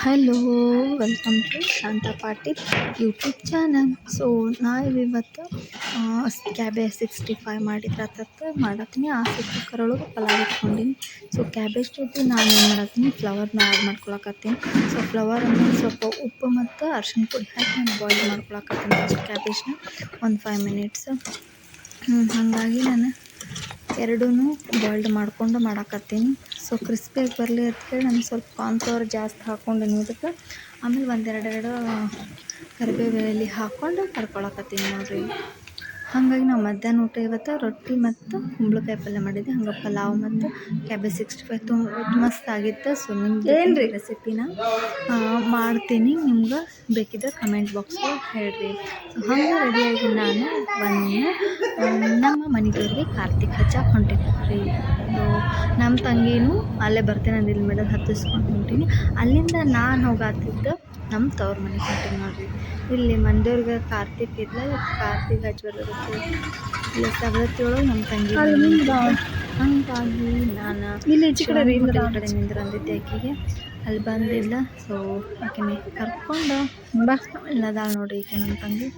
Hello, welcome to Shanta Patil YouTube channel. So ನಾವಿವತ್ತು cabbage 65 ಮಾಡಿದ್ರತ್ತ ಮಾಡತ್ತೀನಿ. ಆ ಕುಕ್ಕರೊಳಗೆ ಪಲಾವ್ ಇಟ್ಕೊಂಡೀನಿ. ಸೊ ಕ್ಯಾಬೇಜ್ ಜೊತೆ ನಾನು ಏನು ಮಾಡತ್ತೀನಿ, ಫ್ಲವರ್ನ ಆ್ಯಡ್ ಮಾಡ್ಕೊಳಕತ್ತೀನಿ. ಸೊ ಫ್ಲವರನ್ನು ಸ್ವಲ್ಪ ಉಪ್ಪು ಮತ್ತು ಅರ್ಶಿಣ ಪುಡಿ ಹಾಕಿ ನಾನು ಬಾಯ್ಲ್ ಮಾಡ್ಕೊಳಕತ್ತೀನಿ ಫಸ್ಟ್ ಕ್ಯಾಬೇಜ್ನ ಒಂದು 5 ಮಿನಿಟ್ಸ್. ಹಾಗಾಗಿ ನಾನು ಎರಡೂ ಬಾಯ್ಲ್ಡ್ ಮಾಡಿಕೊಂಡು ಮಾಡಾಕತ್ತೀನಿ. ಸೊ ಕ್ರಿಸ್ಪಿಯಾಗಿ ಬರಲಿ ಅಂತ ಹೇಳಿ ನಾನು ಸ್ವಲ್ಪ ಕಾರ್ನ್ಫ್ಲವರ್ ಜಾಸ್ತಿ ಹಾಕ್ಕೊಂಡು ಇದಕ್ಕೆ ಆಮೇಲೆ ಒಂದೆರಡು ಕರಿಬೇವು ಎಲೆ ಹಾಕ್ಕೊಂಡು ಕರ್ಕೊಳಕತ್ತೀನಿ ನೋಡಿರಿ. ಹಾಗಾಗಿ ನಾವು ಮಧ್ಯಾಹ್ನ ಊಟ ಇವತ್ತು ರೊಟ್ಟಿ ಮತ್ತು ಕುಂಬಳಕಾಯಿ ಪಲ್ಯ ಮಾಡಿದ್ದೆ. ಹಂಗೆ ಪಲಾವ್ ಮತ್ತು ಕ್ಯಾಬೇಜ್ 65 ತುಂಬ ಮಸ್ತ್ ಆಗಿತ್ತು. ಸೊ ನಿಮ್ಗೆ ಏನ್ರಿ ರೆಸಿಪಿನ ಮಾಡ್ತೀನಿ, ನಿಮ್ಗೆ ಬೇಕಿದ್ರೆ ಕಮೆಂಟ್ ಬಾಕ್ಸಲ್ಲಿ ಹೇಳ್ರಿ. ಸೊ ಹಂಗೆ ರೆಡಿಯಾಗಿ ನಾನು ನಮ್ಮ ಮನೆ ದೇವ್ರಿಗೆ ಕಾರ್ತಿಕ್ ಹಚ್ಚಕ್ಕೆ ಹೊಂಟೀನಿ ರೀ. ಸೊ ನಮ್ಮ ತಂಗಿನೂ ಅಲ್ಲೇ ಬರ್ತೇನೆ ಅಂದಿಲ್ಲ ಮೇಡಮ್, ಹತ್ತಿಸ್ಕೊಂಡು ಹೊಂಟೀನಿ. ಅಲ್ಲಿಂದ ನಾನು ಹೋಗಾತಿದ್ದ ನಮ್ಮ ತವ್ರ ಮನೆಗೆ ಹೊಂಟೀನಿ ನೋಡಿರಿ. ಇಲ್ಲಿ ಮಂದೇವ್ರಿಗೆ ಕಾರ್ತಿಕ್ ಹಚ್ಚಿ ಬರೋದಕ್ಕೆ ಇಲ್ಲಿ ಸವದತ್ತಿ ಒಳಗೆ ನಮ್ಮ ತಂಗಿ ಹಂಗಾಗಿ ನಾನು ಇಲ್ಲಿ ಕಡೆ ನಿಂದ್ರೆ ಅಂದಿದ್ದೆ ಆಕೆಗೆ, ಅಲ್ಲಿ ಬಂದಿಲ್ಲ. ಸೊ ಆಕೆನೇ ಕರ್ಕೊಂಡು ಇಲ್ಲದಾಳ ನೋಡಿರಿ. ಈಗ ನಮ್ಮ ತಂಗಿ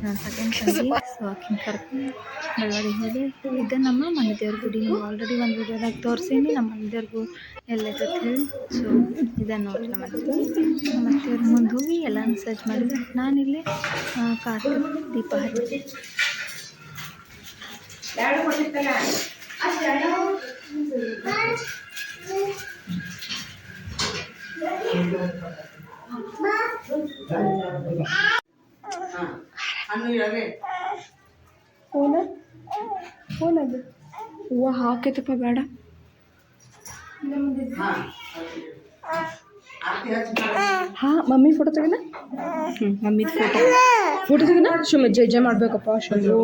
ನನ್ನ ಸೆಕೆಂಡ್ ತಂಗಿ. ಸೊ ಆಕೆನ ಕರ್ಕೊಂಡು ಬೆಳವಡಿಗೆ ಹೋಗಿ ಇದು ನಮ್ಮ ಮನೆ ದೇವ್ರ ಗುಡಿ. ನೀವು ಆಲ್ರೆಡಿ ಒಂದು ವಿಡಿಯೋದಾಗ ತೋರಿಸೀನಿ ನಮ್ಮ ಮನೆ ದೇವ್ರಿಗೂ ಎಲ್ಲೈತೆ ಹೇಳಿ. ಸೊ ಇದನ್ನು ನೋಡಿ ನಮ್ಮ ದೇವ್ರ ಮುಂದೆ ಹೋಗಿ ಎಲ್ಲನೂ ಸಜ್ಜು ಮಾಡಿದ್ರೆ ನಾನಿಲ್ಲಿ ಕಾರ್ತಿಕ್ ದೀಪ ಹಚ್ಚಿ ಫೋನದು ಹೂವು ಹಾಕೈತಪ್ಪ ಬೇಡ. ಹಾಂ ಮಮ್ಮಿ ಫೋಟೋ ತೆಗಿನ. ಮಮ್ಮಿದು ಫೋಟೋ ತೆಗಿನ. ಸುಮ್ಮನೆ ಜೈ ಜೈ ಮಾಡಬೇಕಪ್ಪ ಶಂಭು.